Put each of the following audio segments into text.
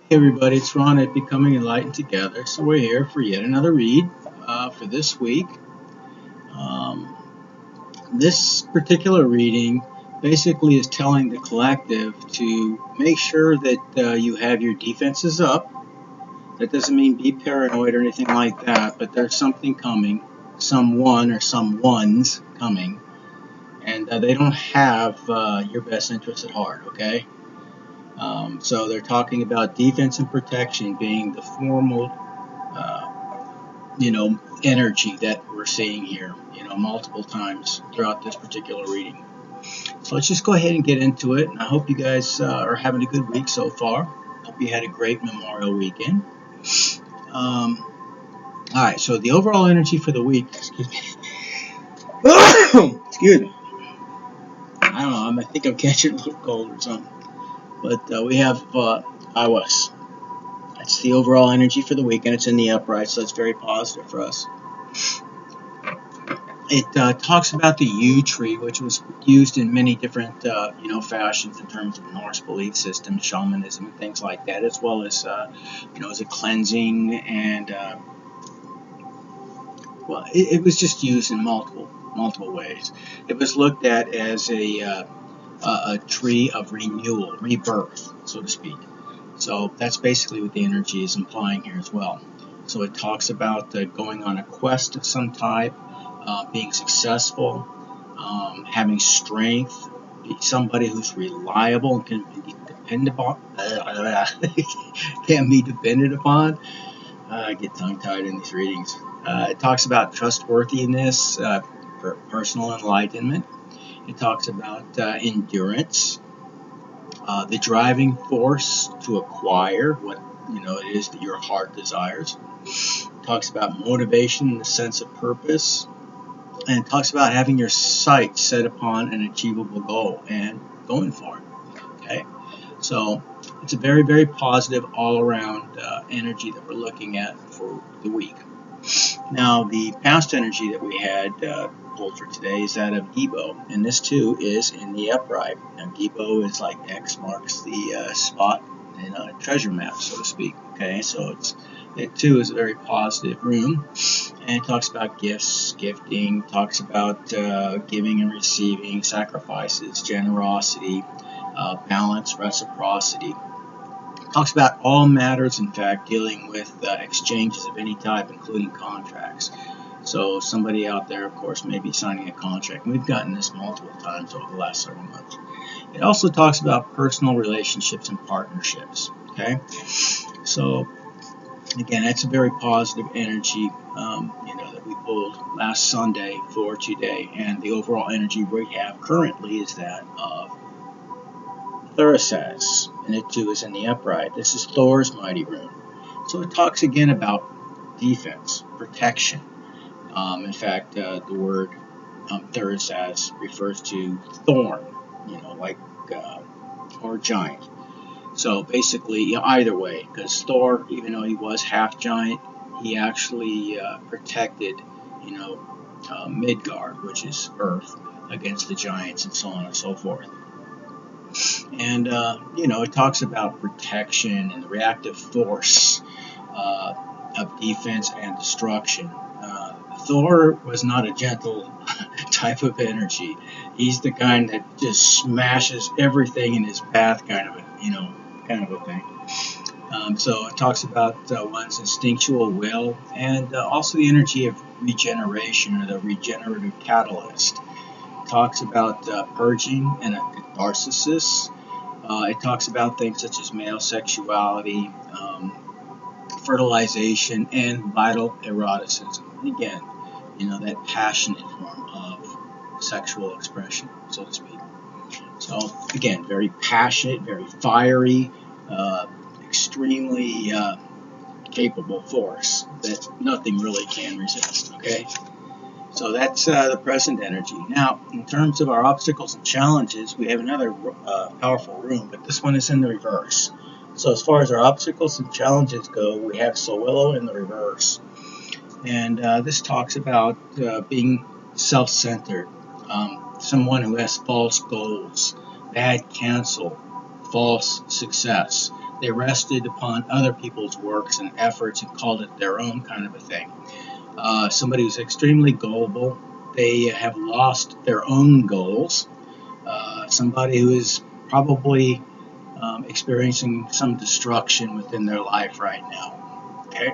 Hey everybody, it's Ron at Becoming Enlightened Together. So we're here for yet another read for this week. Um, this particular reading basically is telling the collective to make sure that you have your defenses up. That doesn't mean be paranoid or anything like that, but there's something coming, someone or someone's coming, and they don't have your best interests at heart, okay? So they're talking about defense and protection being the formal uh, energy that we're seeing here, multiple times throughout this particular reading. So let's just go ahead and get into it. And I hope you guys are having a good week so far. Hope you had a great Memorial weekend. All right, so the overall energy for the week, excuse me. Excuse me. I don't know, I think I'm catching a little cold or something. But we have iOS. That's the overall energy for the week, and it's in the upright, so it's very positive for us. It talks about the yew tree, which was used in many different, fashions in terms of Norse belief systems, shamanism, and things like that, as well as, as a cleansing and, it was just used in multiple ways. It was looked at as a tree of renewal, rebirth, so to speak. So that's basically what the energy is implying here as well. So it talks about going on a quest of some type, being successful, having strength, be somebody who's reliable and can be depended upon. Can be depended upon. I get tongue-tied in these readings. It talks about trustworthiness, personal enlightenment. It talks about endurance, the driving force to acquire what it is that your heart desires. It talks about motivation and the sense of purpose, and it talks about having your sights set upon an achievable goal and going for it. Okay, so it's a very, very positive all-around energy that we're looking at for the week. Now, the past energy that we had pulled for today is that of Debo, and this too is in the upright. Now, Debo is like X marks the spot in a treasure map, so to speak. Okay, so it too is a very positive room, and it talks about gifts, gifting, talks about giving and receiving, sacrifices, generosity, balance, reciprocity. Talks about all matters, in fact, dealing with exchanges of any type, including contracts. So somebody out there, of course, may be signing a contract. We've gotten this multiple times over the last several months. It also talks about personal relationships and partnerships. Okay, so again, that's a very positive energy, that we pulled last Sunday for today, and the overall energy we have currently is that of Thurisaz, and it too is in the upright. This is Thor's mighty rune. So it talks again about defense, protection. In fact, the word Thurisaz refers to thorn, like or giant. So basically, either way, because Thor, even though he was half giant, he actually protected, Midgard, which is Earth, against the giants and so on and so forth. And, it talks about protection and the reactive force of defense and destruction. Thor was not a gentle type of energy. He's the kind that just smashes everything in his path, kind of a thing. So it talks about one's instinctual will and also the energy of regeneration or the regenerative catalyst. It talks about purging and a catharsis. It talks about things such as male sexuality, fertilization, and vital eroticism. And again, that passionate form of sexual expression, so to speak. So again, very passionate, very fiery, extremely capable force that nothing really can resist. Okay. So that's the present energy. Now, in terms of our obstacles and challenges, we have another powerful rune, but this one is in the reverse. So as far as our obstacles and challenges go, we have Sowillow in the reverse. And this talks about being self-centered, someone who has false goals, bad counsel, false success. They rested upon other people's works and efforts and called it their own kind of a thing. Somebody who's extremely gullible. They have lost their own goals. Somebody who is probably experiencing some destruction within their life right now. Okay,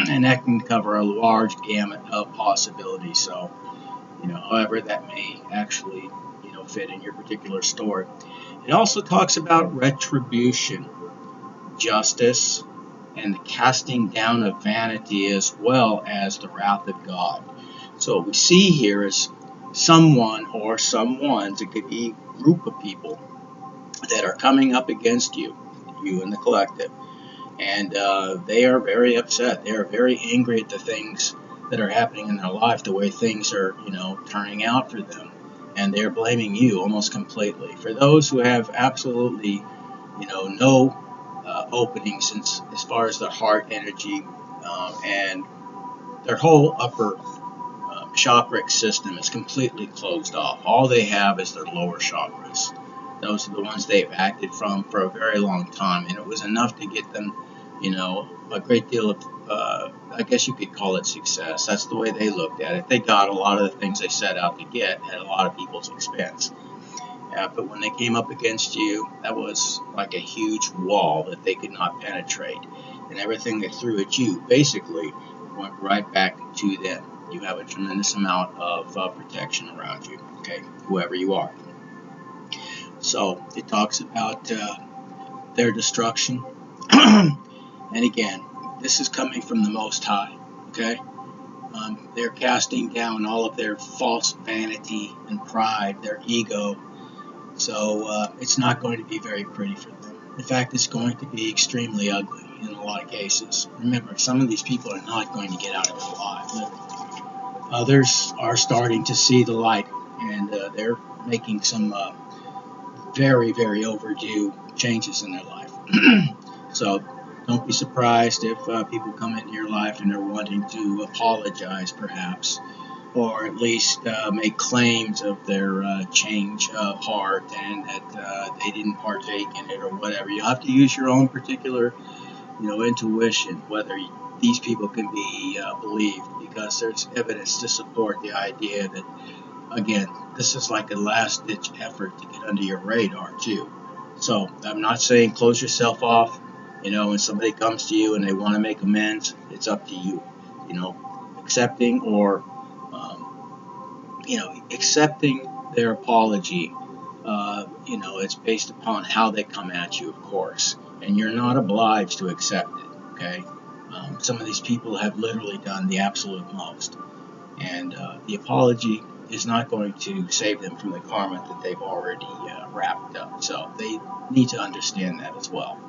and that can cover a large gamut of possibilities. So, however that may actually, fit in your particular story. It also talks about retribution, justice, and the casting down of vanity, as well as the wrath of God. So what we see here is someone or someones, it could be a group of people that are coming up against you and the collective, and they are very upset. They are very angry at the things that are happening in their life, the way things are, turning out for them, and they're blaming you almost completely. For those who have absolutely, no openings as far as their heart energy and their whole upper chakra system is completely closed off. All they have is their lower chakras. Those are the ones they've acted from for a very long time, and it was enough to get them, a great deal of, I guess you could call it success. That's the way they looked at it. They got a lot of the things they set out to get at a lot of people's expense. But when they came up against you, that was like a huge wall that they could not penetrate. And everything they threw at you basically went right back to them. You have a tremendous amount of protection around you, okay, whoever you are. So it talks about their destruction. And again, this is coming from the Most High, okay? They're casting down all of their false vanity and pride, their ego. So it's not going to be very pretty for them. In fact, it's going to be extremely ugly in a lot of cases. Remember, some of these people are not going to get out of it alive, literally. Others are starting to see the light, and they're making some very, very overdue changes in their life. So don't be surprised if people come into your life and they're wanting to apologize, perhaps, or at least make claims of their change of heart and that they didn't partake in it or whatever. You have to use your own particular, intuition, whether these people can be believed, because there's evidence to support the idea that, again, this is like a last-ditch effort to get under your radar, too. So I'm not saying close yourself off. When somebody comes to you and they want to make amends, it's up to you. Accepting or accepting their apology, it's based upon how they come at you, of course, and you're not obliged to accept it, okay? Some of these people have literally done the absolute most, and the apology is not going to save them from the karma that they've already wrapped up, so they need to understand that as well.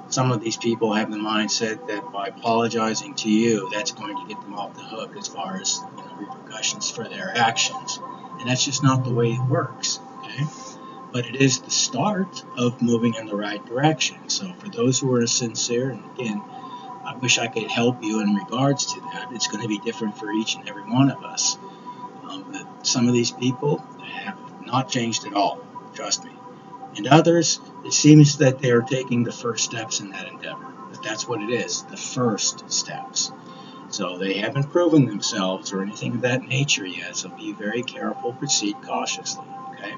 Some of these people have the mindset that by apologizing to you, that's going to get them off the hook as far as repercussions for their actions. And that's just not the way it works, okay? But it is the start of moving in the right direction. So for those who are sincere, and again, I wish I could help you in regards to that. It's going to be different for each and every one of us. But some of these people have not changed at all, trust me. And others, it seems that they are taking the first steps in that endeavor. But that's what it is, the first steps. So they haven't proven themselves or anything of that nature yet, so be very careful, proceed cautiously, okay?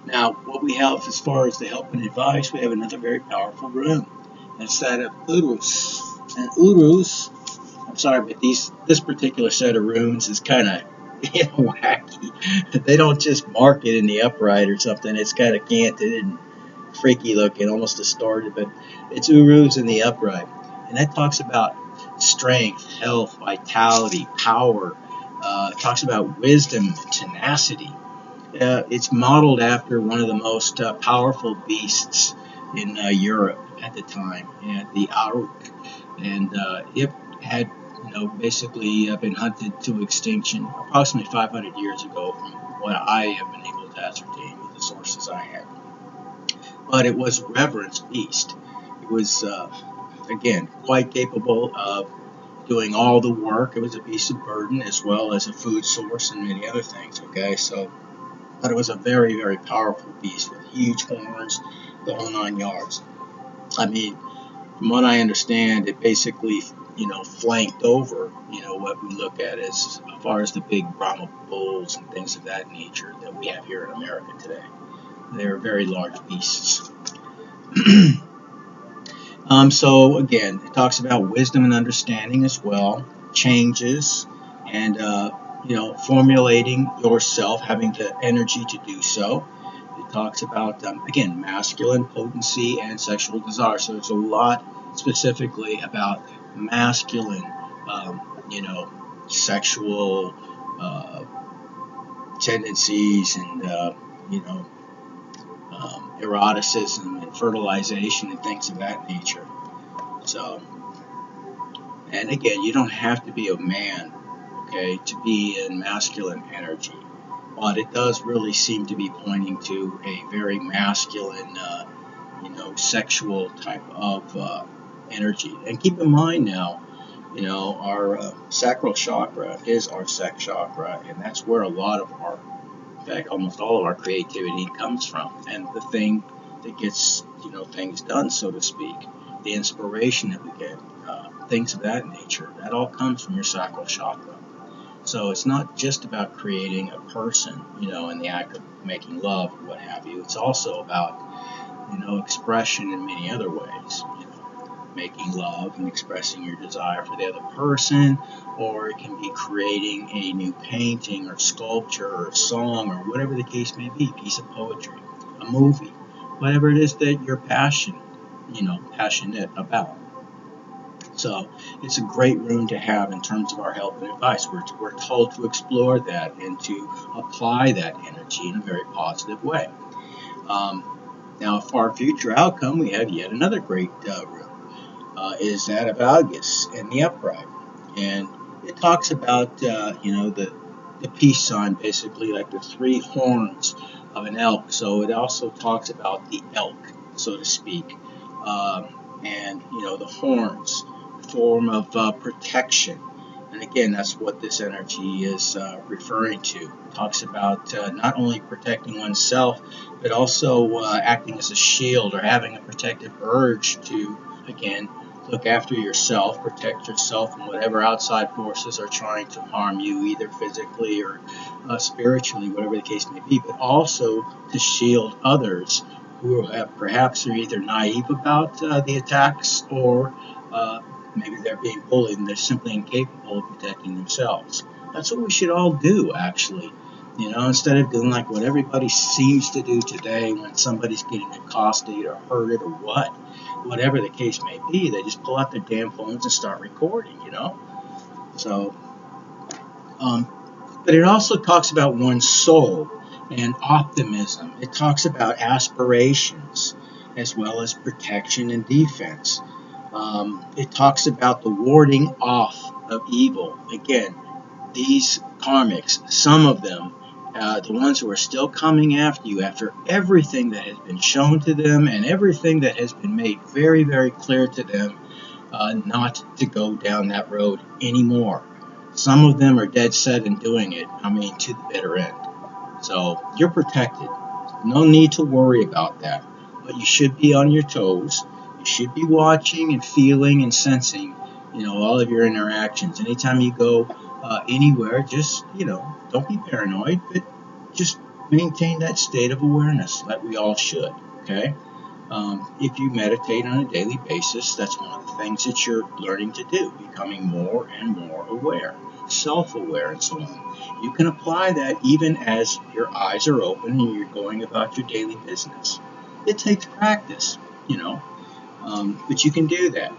Now, what we have as far as the help and advice, we have another very powerful rune. That's that of Urus. And Urus, I'm sorry, but this particular set of runes is kind of wacky. They don't just mark it in the upright or something. It's kind of canted and freaky looking, almost distorted, but it's Urus in the upright. And that talks about strength, health, vitality, power. It talks about wisdom, tenacity. It's modeled after one of the most powerful beasts in Europe at the time, the Auruk. And it had basically been hunted to extinction approximately 500 years ago, from what I have been able to ascertain with the sources I had. But it was a reverenced beast. It was, again, quite capable of doing all the work. It was a beast of burden as well as a food source and many other things, okay? But it was a very, very powerful beast with huge horns, the whole 9 yards. I mean, From what I understand, it basically, flanked over, what we look at as far as the big Brahma bulls and things of that nature that we have here in America today. They're very large beasts. So again, it talks about wisdom and understanding as well, changes, and formulating yourself, having the energy to do so. It talks about again masculine potency and sexual desire. So there's a lot specifically about masculine, sexual tendencies and eroticism and fertilization and things of that nature. So, and again, you don't have to be a man, okay, to be in masculine energy. But it does really seem to be pointing to a very masculine, sexual type of energy. And keep in mind now, our sacral chakra is our sex chakra, and that's where a lot of our, in fact, almost all of our creativity comes from. And the thing that gets, things done, so to speak, the inspiration that we get, things of that nature, that all comes from your sacral chakra. So it's not just about creating a person, in the act of making love or what have you. It's also about, expression in many other ways. Making love and expressing your desire for the other person, or it can be creating a new painting or sculpture or song or whatever the case may be, piece of poetry, a movie, whatever it is that you're passionate about. So it's a great room to have in terms of our help and advice. We're told to explore that and to apply that energy in a very positive way. Now, for our future outcome, we have yet another great room. Is that of August and the upright. And it talks about, the peace sign, basically, like the three horns of an elk. So it also talks about the elk, so to speak. And, the horns, form of protection. And again, that's what this energy is referring to. It talks about not only protecting oneself, but also acting as a shield or having a protective urge to, again, look after yourself, protect yourself from whatever outside forces are trying to harm you, either physically or spiritually, whatever the case may be, but also to shield others who perhaps are either naive about the attacks or maybe they're being bullied and they're simply incapable of protecting themselves. That's what we should all do, actually. Instead of doing like what everybody seems to do today when somebody's getting accosted or hurted or whatever the case may be, they just pull out their damn phones and start recording, So, but it also talks about one's soul and optimism. It talks about aspirations as well as protection and defense. It talks about the warding off of evil. Again, these karmics, some of them, the ones who are still coming after you after everything that has been shown to them and everything that has been made very, very clear to them not to go down that road anymore. Some of them are dead set in doing it, to the bitter end. So you're protected. No need to worry about that. But you should be on your toes. You should be watching and feeling and sensing, all of your interactions. Anytime you go anywhere, just, don't be paranoid, but just maintain that state of awareness that we all should, okay? If you meditate on a daily basis, that's one of the things that you're learning to do, becoming more and more aware, self-aware, and so on. You can apply that even as your eyes are open and you're going about your daily business. It takes practice, but you can do that.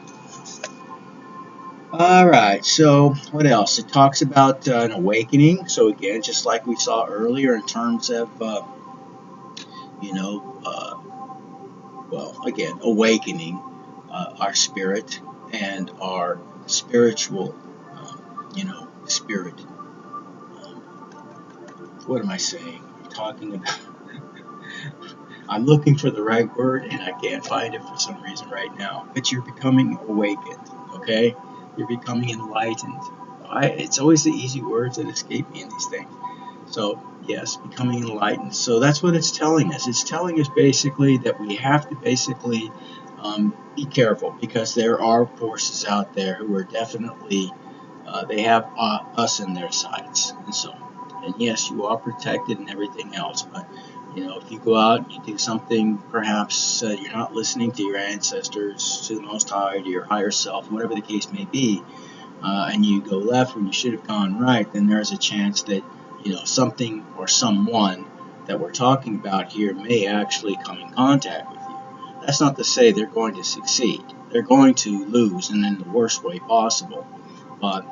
All right, so what else? It talks about an awakening. So again, just like we saw earlier in terms of, awakening our spirit and our spiritual, spirit. What am I saying? I'm talking about. I'm looking for the right word and I can't find it for some reason right now. But you're becoming awakened, okay? You're becoming enlightened. It's always the easy words that escape me in these things. So, yes, becoming enlightened. So that's what it's telling us. It's telling us basically that we have to basically be careful, because there are forces out there who are definitely, they have us in their sights. And yes, you are protected and everything else, but if you go out and you do something, perhaps you're not listening to your ancestors, to the Most High, to your higher self, whatever the case may be, and you go left when you should have gone right, then there's a chance that something or someone that we're talking about here may actually come in contact with you. That's not to say they're going to succeed. They're going to lose, and in the worst way possible. But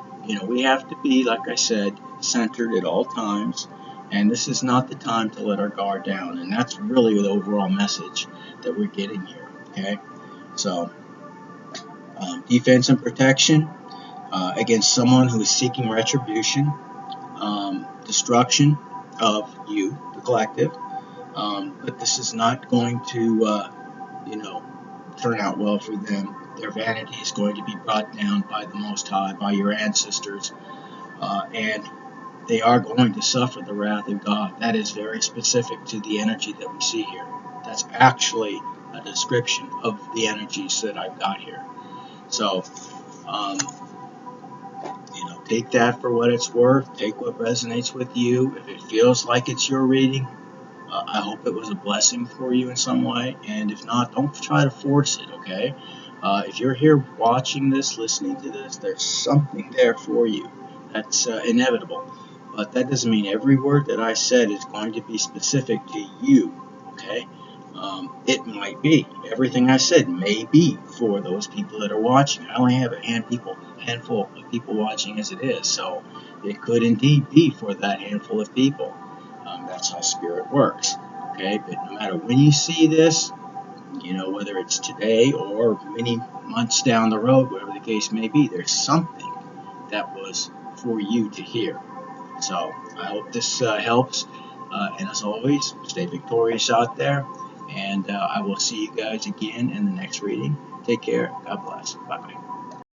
we have to be, like I said, centered at all times, and this is not the time to let our guard down. And that's really the overall message that we're getting here. Okay, so defense and protection against someone who is seeking retribution, destruction of you, the collective. But this is not going to, turn out well for them. Their vanity is going to be brought down by the Most High, by your ancestors, and they are going to suffer the wrath of God. That is very specific to the energy that we see here. That's actually a description of the energies that I've got here. So, take that for what it's worth. Take what resonates with you. If it feels like it's your reading, I hope it was a blessing for you in some way. And if not, don't try to force it, okay? If you're here watching this, listening to this, there's something there for you. That's inevitable. But that doesn't mean every word that I said is going to be specific to you, okay? It might be. Everything I said may be for those people that are watching. I only have a handful of people watching as it is, so it could indeed be for that handful of people. That's how spirit works, okay? But no matter when you see this, whether it's today or many months down the road, whatever the case may be, there's something that was for you to hear. So I hope this helps. And as always, stay victorious out there. And I will see you guys again in the next reading. Take care. God bless. Bye-bye.